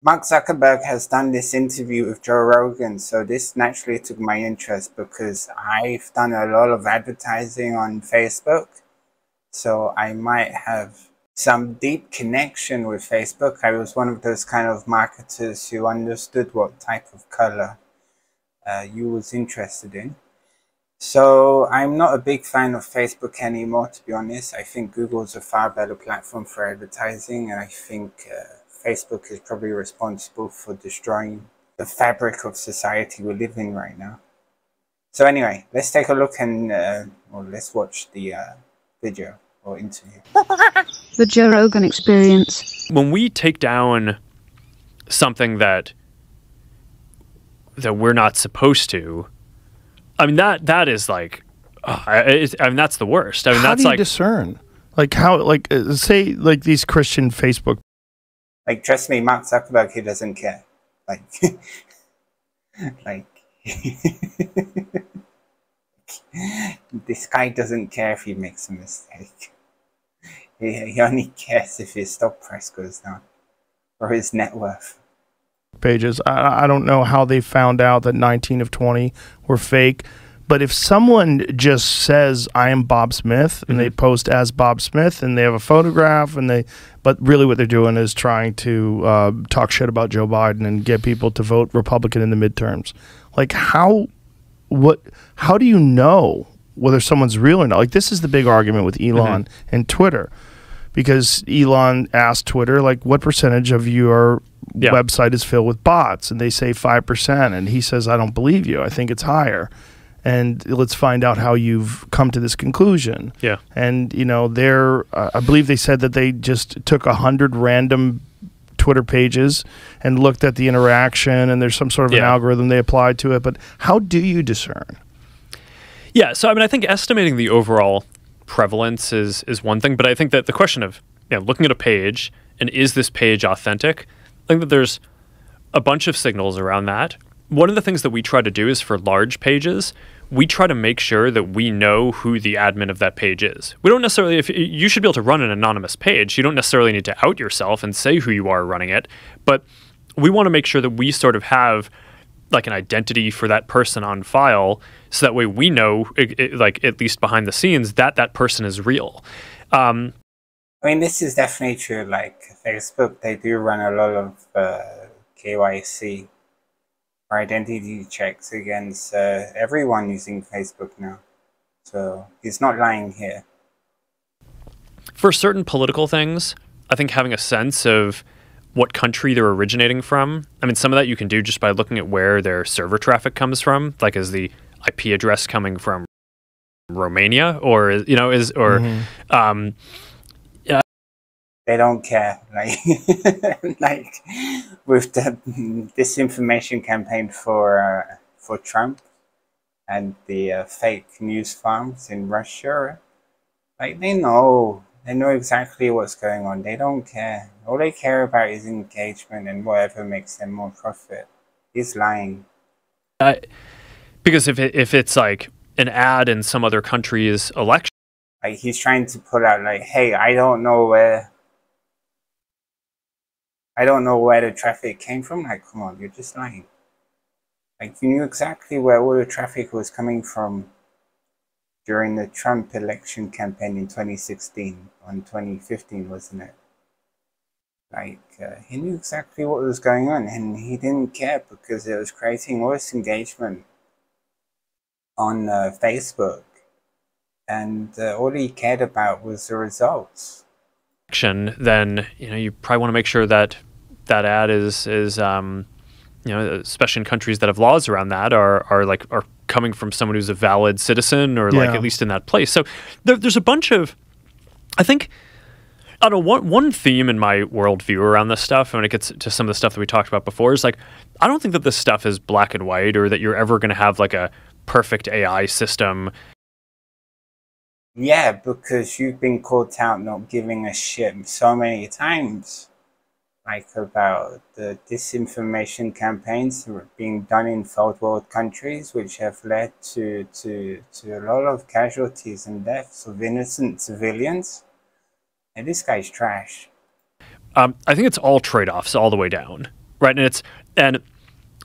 Mark Zuckerberg has done this interview with Joe Rogan, so this naturally took my interest because I've done a lot of advertising on Facebook, so I might have some deep connection with Facebook. I was one of those kind of marketers who understood what type of color you was interested in. So I'm not a big fan of Facebook anymore, to be honest. I think Google's a far better platform for advertising, and I think Facebook is probably responsible for destroying the fabric of society we live in right now. So anyway, let's take a look and or let's watch the video or interview. The Joe Rogan Experience. When we take down something that we're not supposed to, I mean, that is like, I mean, that's the worst. I mean, how that's do you like discern? Like how, like say, like these Christian Facebook. Like, trust me, Mark Zuckerberg, he doesn't care. Like, like, this guy doesn't care if he makes a mistake. He only cares if his stock price goes down or his net worth. Pages. I don't know how they found out that 19 of 20 were fake, but if someone just says I am Bob Smith and they post as Bob Smith and they have a photograph but really what they're doing is trying to talk shit about Joe Biden and get people to vote Republican in the midterms. Like how do you know whether someone's real or not? Like this is the big argument with Elon and Twitter, because Elon asked Twitter, like, what percentage of your website is filled with bots? And they say 5%. And he says, I don't believe you. I think it's higher. And let's find out how you've come to this conclusion. Yeah. And, you know, I believe they said that they just took 100 random Twitter pages and looked at the interaction, and there's some sort of an algorithm they applied to it. But how do you discern? Yeah. So, I mean, I think estimating the overall prevalence is one thing, but I think that the question of looking at a page and is this page authentic, I think that there's a bunch of signals around that. One of the things that we try to do is for large pages, we try to make sure that we know who the admin of that page is. We don't necessarily, if you should be able to run an anonymous page, you don't necessarily need to out yourself and say who you are running it, but we want to make sure that we sort of have like an identity for that person on file, so that way we know, like at least behind the scenes, that that person is real. I mean, this is definitely true. Like Facebook, they do run a lot of KYC or identity checks against everyone using Facebook now. So he's not lying here. For certain political things, I think having a sense of what country they're originating from. I mean, some of that you can do just by looking at where their server traffic comes from, like is the IP address coming from Romania or they don't care. Like, like with the disinformation campaign for Trump and the fake news farms in Russia, like they know exactly what's going on. They don't care. All they care about is engagement and whatever makes them more profit. He's lying. Because if it's like an ad in some other country's election, like he's trying to put out like, hey, I don't know where the traffic came from. Like, come on, you're just lying. Like, you knew exactly where all the traffic was coming from during the Trump election campaign in 2016, on 2015, wasn't it? Like, he knew exactly what was going on, and he didn't care because it was creating all this engagement on Facebook, and all he cared about was the results. Then you probably want to make sure that that ad is especially in countries that have laws around that, are coming from someone who's a valid citizen, or like at least in that place. So there's a bunch of, I think, I don't know, one theme in my worldview around this stuff, and when it gets to some of the stuff that we talked about before, is like, I don't think that this stuff is black and white, or that you're ever going to have like a perfect AI system. Yeah, because you've been caught out not giving a shit so many times. Like about the disinformation campaigns being done in third world countries, which have led to a lot of casualties and deaths of innocent civilians. And this guy's trash. I think it's all trade-offs all the way down. right? And it's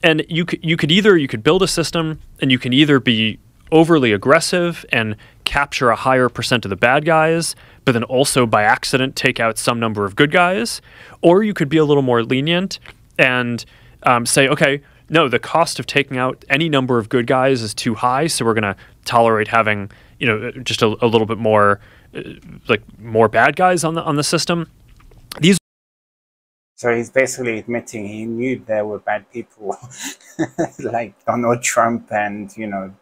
and you could build a system, and you can either be overly aggressive and capture a higher percent of the bad guys, but then also by accident take out some number of good guys, or you could be a little more lenient and say, okay, no, the cost of taking out any number of good guys is too high, so we're going to tolerate having, you know, just a little bit more, like more bad guys on the system. So he's basically admitting he knew there were bad people, like Donald Trump and, you know,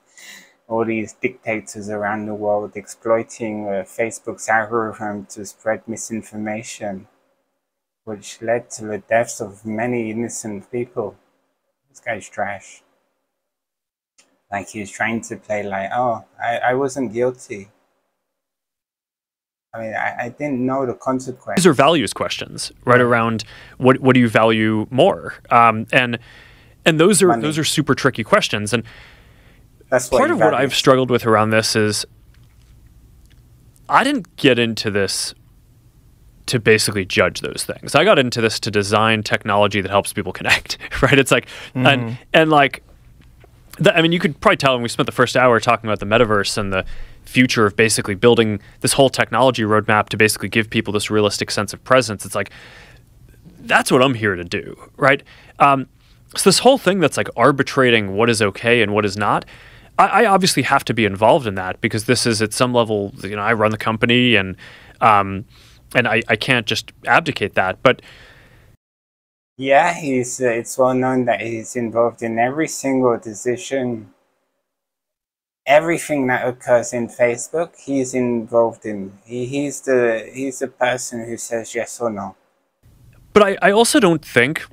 all these dictators around the world exploiting Facebook's algorithm to spread misinformation, which led to the deaths of many innocent people. This guy's trash. Like he's trying to play like, oh, I wasn't guilty. I mean, I didn't know the consequences. These are values questions, right? Around what do you value more, and those are super tricky questions. And that's part of what I've struggled with around this is I didn't get into this to basically judge those things. I got into this to design technology that helps people connect, right? It's like, and like, I mean, you could probably tell when we spent the first hour talking about the metaverse and the future of basically building this whole technology roadmap to basically give people this realistic sense of presence. It's like, that's what I'm here to do, right? So this whole thing that's like arbitrating what is okay and what is not, I obviously have to be involved in that because this is at some level, you know, I run the company and I can't just abdicate that. But yeah, it's well known that he's involved in every single decision. Everything that occurs in Facebook, he's involved in. He's the person who says yes or no. But I also don't think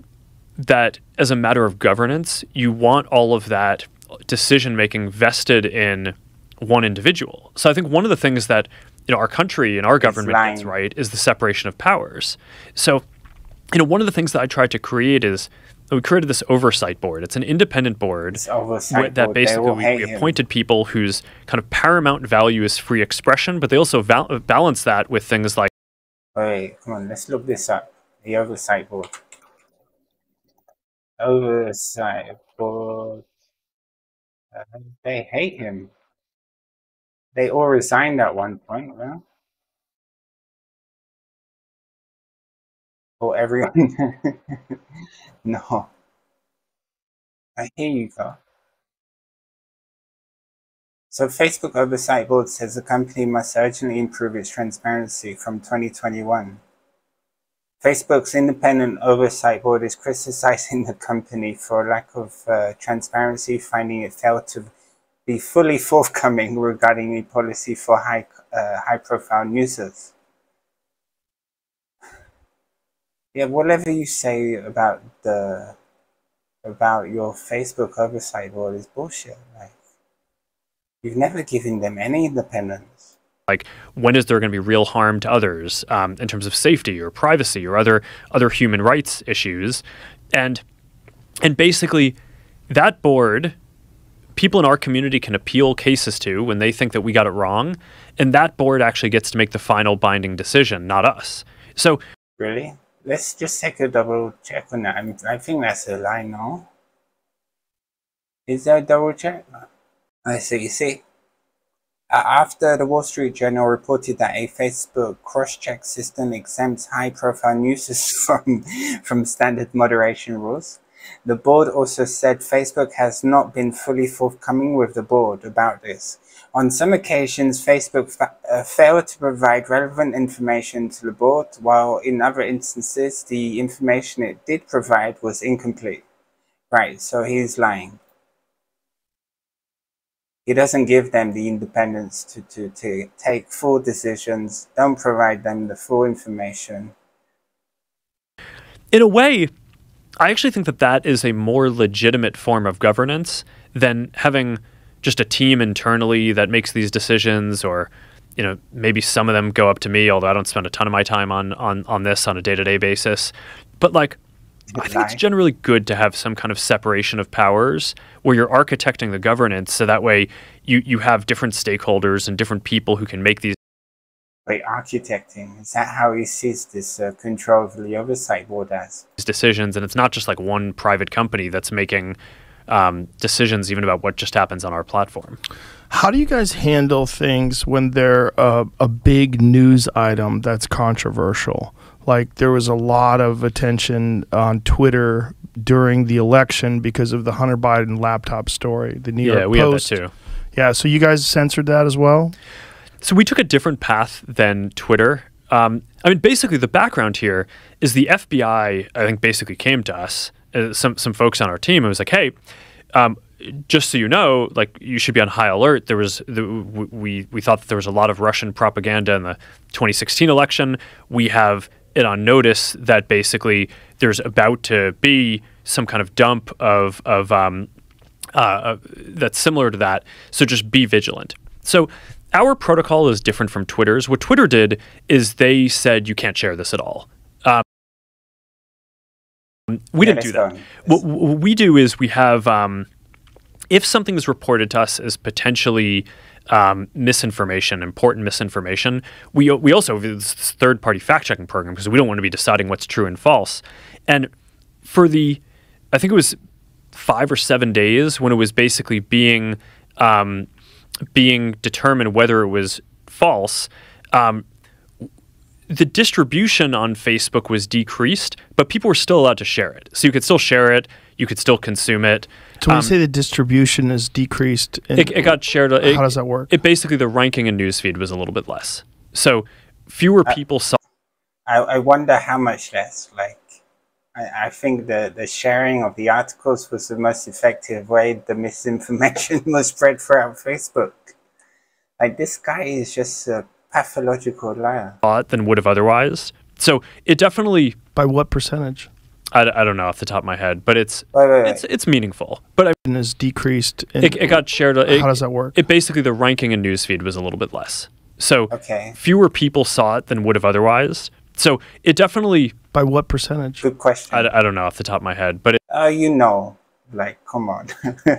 that as a matter of governance, you want all of that decision-making vested in one individual. So I think one of the things that, you know, our country and our government gets right is the separation of powers. So, you know, one of the things that I tried to create is we created this oversight board. It's an independent board that basically we appointed people whose kind of paramount value is free expression, but they also balance that with things like... Wait, come on, let's look this up. The oversight board. Oversight board. They hate him. They all resigned at one point, well. Or everyone. No. Here you go. So Facebook Oversight Board says the company must urgently improve its transparency from 2021. Facebook's independent oversight board is criticizing the company for lack of transparency, finding it failed to be fully forthcoming regarding a policy for high-profile users. Yeah, whatever you say about your Facebook oversight board is bullshit. Like, you've never given them any independence. Like, when is there going to be real harm to others in terms of safety or privacy or other human rights issues? And basically, that board, people in our community can appeal cases to when they think that we got it wrong, and that board actually gets to make the final binding decision, not us. So, really? Let's just take a double check on that. I think that's a lie, no? Is there a double check? I see. You see, after the Wall Street Journal reported that a Facebook cross-check system exempts high-profile users from standard moderation rules, the board also said Facebook has not been fully forthcoming with the board about this. On some occasions, Facebook failed to provide relevant information to the board, while in other instances, the information it did provide was incomplete. Right, so he's lying. He doesn't give them the independence to take full decisions, don't provide them the full information. In a way, I actually think that that is a more legitimate form of governance than having just a team internally that makes these decisions, or, you know, maybe some of them go up to me, although I don't spend a ton of my time on this on a day-to-day basis. But like, I think it's generally good to have some kind of separation of powers where you're architecting the governance so that way you have different stakeholders and different people who can make these. Wait, architecting, is that how he sees this control of the oversight board as? Decisions, and it's not just like one private company that's making decisions even about what just happens on our platform. How do you guys handle things when they're a big news item that's controversial? Like there was a lot of attention on Twitter during the election because of the Hunter Biden laptop story. The New York Post. Had that too. Yeah, so you guys censored that as well? So we took a different path than Twitter. I mean, basically the background here is the FBI, I think, basically came to us, some folks on our team, and was like, hey, just so you know, like you should be on high alert. There was we thought that there was a lot of Russian propaganda in the 2016 election. We have it on notice that basically there's about to be some kind of dump of that's similar to that. So just be vigilant. So our protocol is different from Twitter's. What Twitter did is they said you can't share this at all. We didn't do that. What we do is we have, if something is reported to us as potentially misinformation, important misinformation, we also have this third-party fact-checking program because we don't want to be deciding what's true and false. And for I think it was 5 or 7 days when it was basically being determined whether it was false, the distribution on Facebook was decreased, but people were still allowed to share it. So you could still share it, you could still consume it. So when you say the distribution is decreased, it got shared. How does that work? It basically, the ranking in newsfeed was a little bit less. So fewer people saw. I wonder how much less. Like, I think the sharing of the articles was the most effective way the misinformation was spread throughout Facebook. Like, this guy is just a pathological liar. Than would have otherwise. So it definitely. By what percentage? I don't know off the top of my head, but it's meaningful. But is decreased. It got shared. How does that work? It basically, the ranking in newsfeed was a little bit less. So okay. Fewer people saw it than would have otherwise. So it definitely. By what percentage? Good question. I don't know off the top of my head, but you know, like, come on.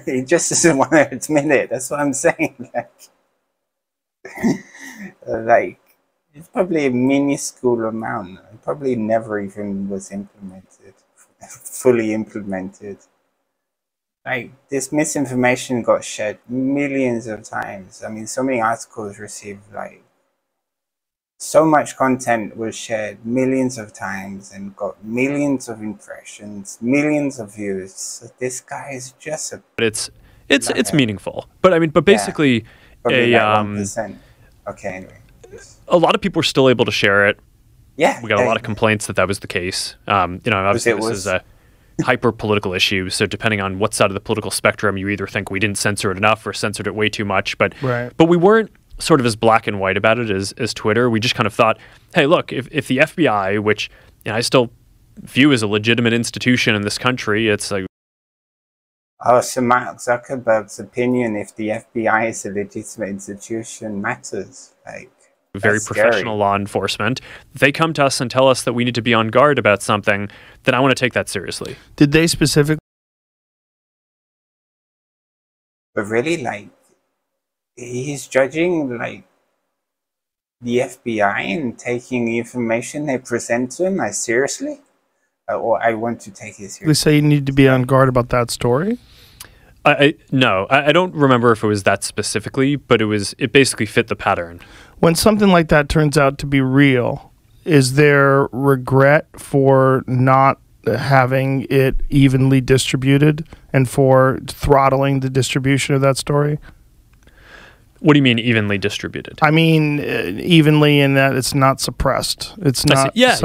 He just doesn't want to admit it. That's what I'm saying. Like, it's probably a minuscule amount. It probably never even was implemented, fully implemented. Like, this misinformation got shared millions of times. I mean, so many articles received, like, so much content was shared millions of times and got millions of impressions, millions of views. So this guy is just a... But it's meaningful. But I mean, basically, yeah, 1%. Okay, anyway. A lot of people were still able to share it. Yeah. We got a lot of complaints that was the case. Obviously this is a hyper-political issue, so depending on what side of the political spectrum, you either think we didn't censor it enough or censored it way too much. But we weren't sort of as black and white about it as Twitter. We just kind of thought, hey, look, if the FBI, which I still view as a legitimate institution in this country, it's like... Oh, so Mark Zuckerberg's opinion, if the FBI is a legitimate institution, matters. Like, very professional law enforcement. They come to us and tell us that we need to be on guard about something, then I want to take that seriously. Did they specifically? But really, like, he's judging, like, the FBI and taking the information they present to him, like, seriously? Or I want to take it seriously. They say you need to be on guard about that story? No, I don't remember if it was that specifically, but it basically fit the pattern. When something like that turns out to be real, is there regret for not having it evenly distributed and for throttling the distribution of that story? What do you mean evenly distributed? I mean evenly in that it's not suppressed. It's not. Yeah.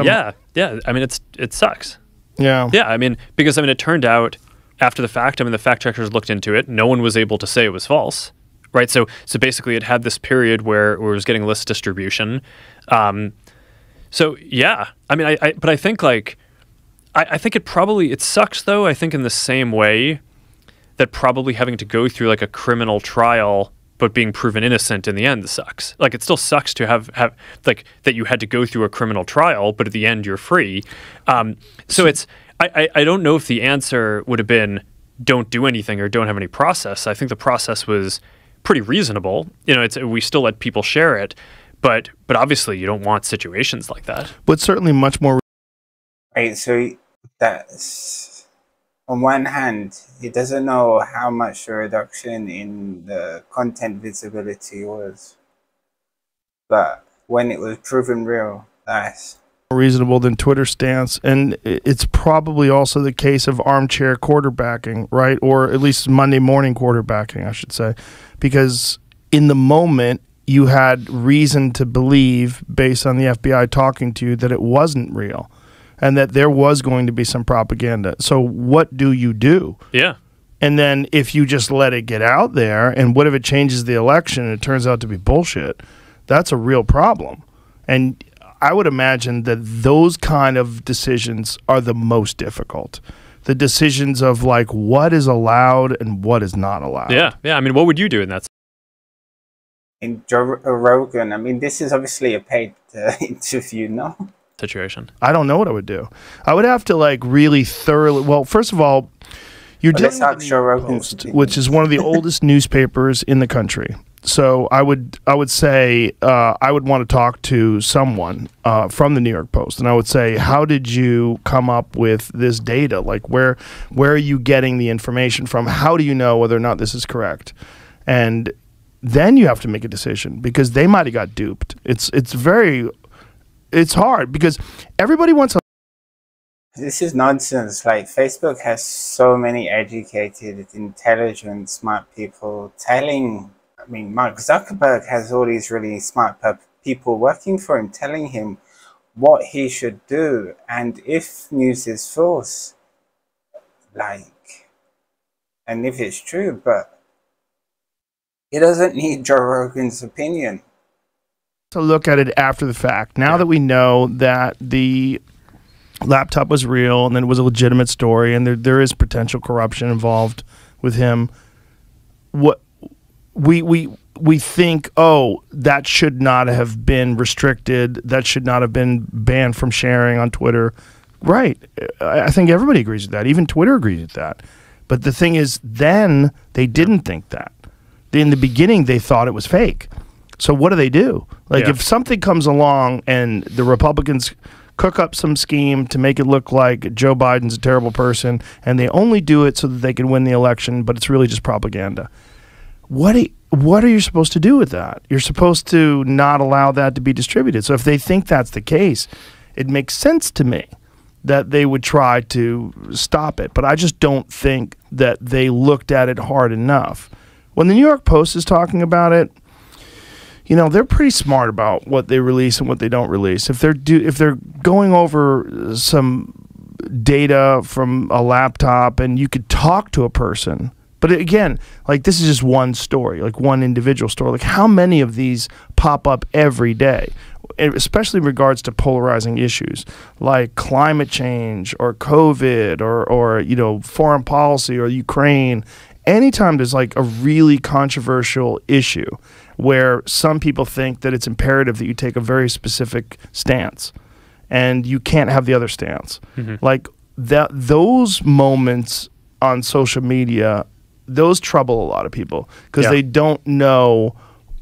I mean, it sucks. Yeah. Yeah. I mean, because it turned out after the fact. I mean, the fact checkers looked into it. No one was able to say it was false, right? So basically, it had this period where it was getting list distribution. So yeah. I mean, but I think like, I think it sucks though. I think in the same way that probably having to go through like a criminal trial but being proven innocent in the end sucks. Like, it still sucks to have like that you had to go through a criminal trial, but at the end you're free. So I don't know if the answer would have been don't do anything or don't have any process. I think the process was pretty reasonable. We still let people share it, But obviously you don't want situations like that. But certainly much more. Right, so that's on one hand, he doesn't know how much the reduction in the content visibility was, but when it was proven real, that's reasonable than Twitter's stance, and it's probably also the case of armchair quarterbacking, right? Or at least Monday morning quarterbacking, I should say, because in the moment you had reason to believe, based on the FBI talking to you, that it wasn't real and that there was going to be some propaganda. So what do you do? Yeah. And then if you just let it get out there, and what if it changes the election and it turns out to be bullshit? That's a real problem. And I would imagine that those kind of decisions are the most difficult. The decisions of like what is allowed and what is not allowed. Yeah. I mean, what would you do in that? in Joe Rogan. I mean, this is obviously a paid interview, no? Situation. I don't know what I would do. I would have to like really thoroughly. Well, first of all, you're dealing with the New York Post, which is one of the oldest newspapers in the country. So I would say I would want to talk to someone from the New York Post, and I would say, how did you come up with this data? Like, where are you getting the information from? How do you know whether or not this is correct? And then you have to make a decision, because they might have got duped. It's hard because everybody wants a. This is nonsense. Like, Facebook has so many educated, intelligent, smart people telling. I mean, Mark Zuckerberg has all these really smart people working for him, telling him what he should do, and if news is false, like, and if it's true, but he doesn't need Joe Rogan's opinion. To look at it after the fact. Now that we know that the laptop was real and that it was a legitimate story, and there is potential corruption involved with him, what we think, oh, that should not have been restricted, that should not have been banned from sharing on Twitter. Right. I think everybody agrees with that. Even Twitter agrees with that. But the thing is, then they didn't think that. In the beginning, they thought it was fake. So what do? Like, if something comes along and the Republicans cook up some scheme to make it look like Joe Biden's a terrible person, and they only do it so that they can win the election, but it's really just propaganda. What are you supposed to do with that? You're supposed to not allow that to be distributed. So if they think that's the case, it makes sense to me that they would try to stop it. But I just don't think that they looked at it hard enough. When the New York Post is talking about it, you know, they're pretty smart about what they release and what they don't release. If they're going over some data from a laptop and you could talk to a person. But again, like, this is just one story, like one individual story. Like, how many of these pop up every day, especially in regards to polarizing issues like climate change or COVID or you know, foreign policy or Ukraine. Anytime there's like a really controversial issue where some people think that it's imperative that you take a very specific stance and you can't have the other stance. Like those moments on social media, those trouble a lot of people because they don't know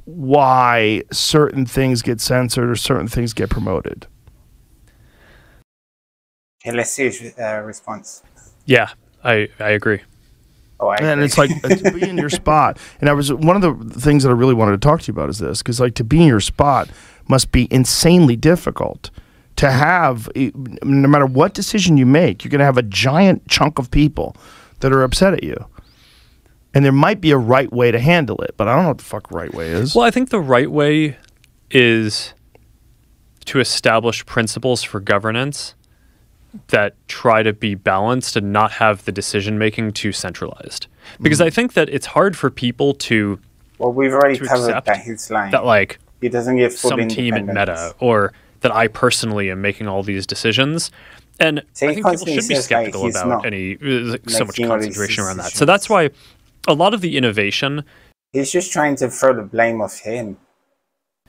why certain things get censored or certain things get promoted. Okay, let's see his response. Yeah, I agree. Oh, I agree. And it's like to be in your spot. And I was one of the things that I really wanted to talk to you about is this, because like to be in your spot must be insanely difficult. To have, no matter what decision you make, you're going to have a giant chunk of people that are upset at you. And there might be a right way to handle it, but I don't know what the fuck right way is. Well, I think the right way is to establish principles for governance that try to be balanced and not have the decision-making too centralized. Because I think that it's hard for people to Well, we've already covered that he's lying. that, like, He doesn't give full some team at Meta or that I personally am making all these decisions. And I think people should be skeptical about any so much concentration around that. So that's why a lot of the innovation he's just trying to throw the blame off him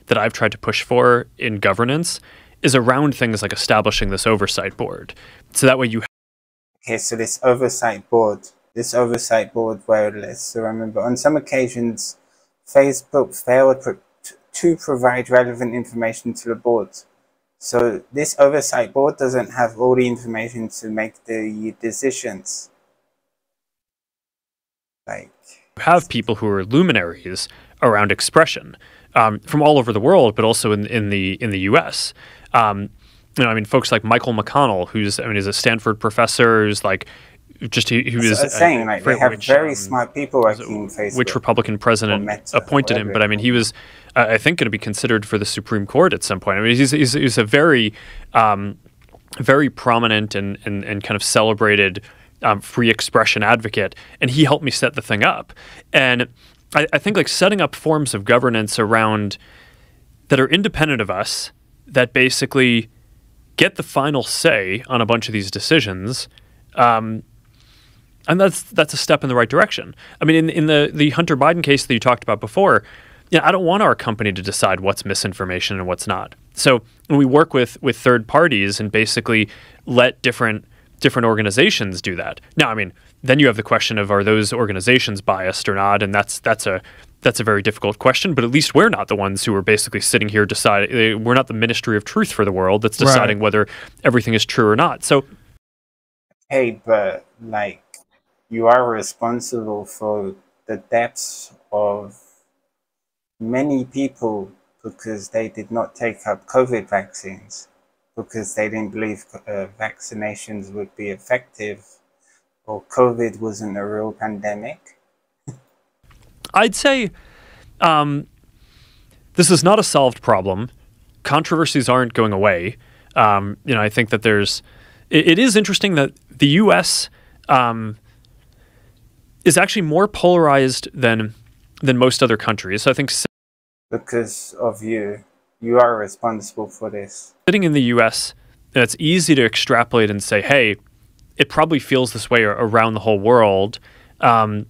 that I've tried to push for in governance is around things like establishing this oversight board. So that way you... Okay, so this oversight board where, let's remember, on some occasions, Facebook failed to provide relevant information to the board. So this oversight board doesn't have all the information to make the decisions. Like, have people who are luminaries around expression from all over the world, but also in the U.S. I mean, folks like Michael McConnell, who's a Stanford professor, who's like just he was saying like they have very smart people working in Facebook. Which Republican president appointed him? But I mean, he was I think going to be considered for the Supreme Court at some point. I mean, he's a very very prominent and kind of celebrated free expression advocate, and he helped me set the thing up. And I think like setting up forms of governance around that are independent of us, that basically get the final say on a bunch of these decisions, and that's a step in the right direction. I mean, in the Hunter Biden case that you talked about before, I don't want our company to decide what's misinformation and what's not. So when we work with third parties and basically let different organizations do that. Now, I mean, then you have the question of, are those organizations biased or not? And that's a very difficult question, but at least we're not the ones who are basically sitting here deciding. We're not the ministry of truth for the world that's deciding whether everything is true or not. So, hey, but like, you are responsible for the deaths of many people because they did not take up COVID vaccines, because they didn't believe vaccinations would be effective, or COVID wasn't a real pandemic. I'd say this is not a solved problem. Controversies aren't going away. I think that it is interesting that the U.S. Is actually more polarized than most other countries. So I think because of you are responsible for this. Sitting in the U.S., it's easy to extrapolate and say, hey, it probably feels this way around the whole world. And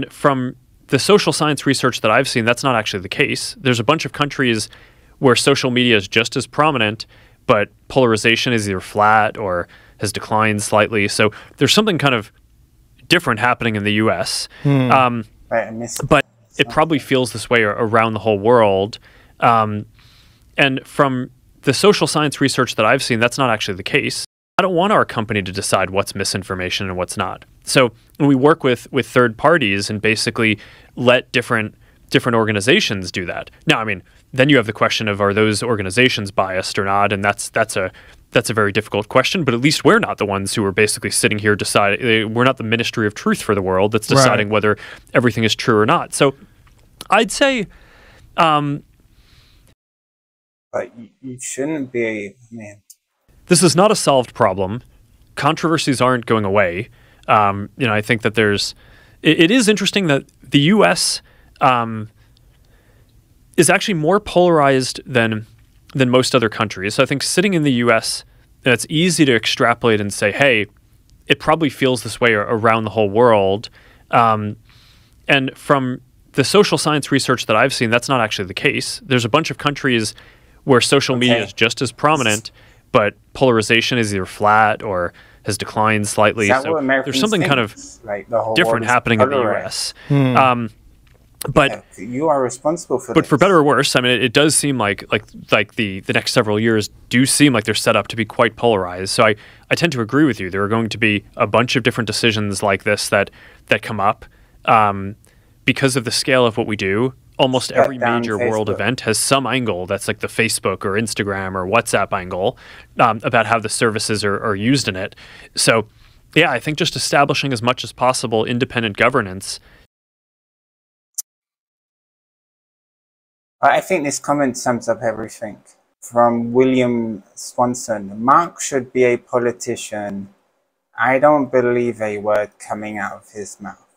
from the social science research that I've seen, that's not actually the case. There's a bunch of countries where social media is just as prominent, but polarization is either flat or has declined slightly. So there's something kind of different happening in the U.S. But it probably feels this way around the whole world. And from the social science research that I've seen, that's not actually the case. I don't want our company to decide what's misinformation and what's not. So when we work with third parties and basically let different organizations do that. Now, I mean, then you have the question of, are those organizations biased or not? And that's a very difficult question, but at least we're not the ones who are basically sitting here deciding. We're not the ministry of truth for the world that's deciding whether everything is true or not. So I'd say... but you shouldn't be, man. This is not a solved problem. Controversies aren't going away. I think that it is interesting that the U.S. Is actually more polarized than most other countries. So I think sitting in the U.S., it's easy to extrapolate and say, hey, it probably feels this way around the whole world. And from the social science research that I've seen, that's not actually the case. There's a bunch of countries where social media is just as prominent, but polarization is either flat or has declined slightly. So there's something kind of different happening in the U.S. But you are responsible for. But for better or worse, I mean, it does seem like the next several years do seem like they're set up to be quite polarized. So I tend to agree with you. There are going to be a bunch of different decisions like this that come up because of the scale of what we do. Almost every major world event has some angle that's like the Facebook or Instagram or WhatsApp angle about how the services are used in it. So, yeah, I think just establishing as much as possible independent governance. I think this comment sums up everything. From William Swanson, Mark should be a politician. I don't believe a word coming out of his mouth.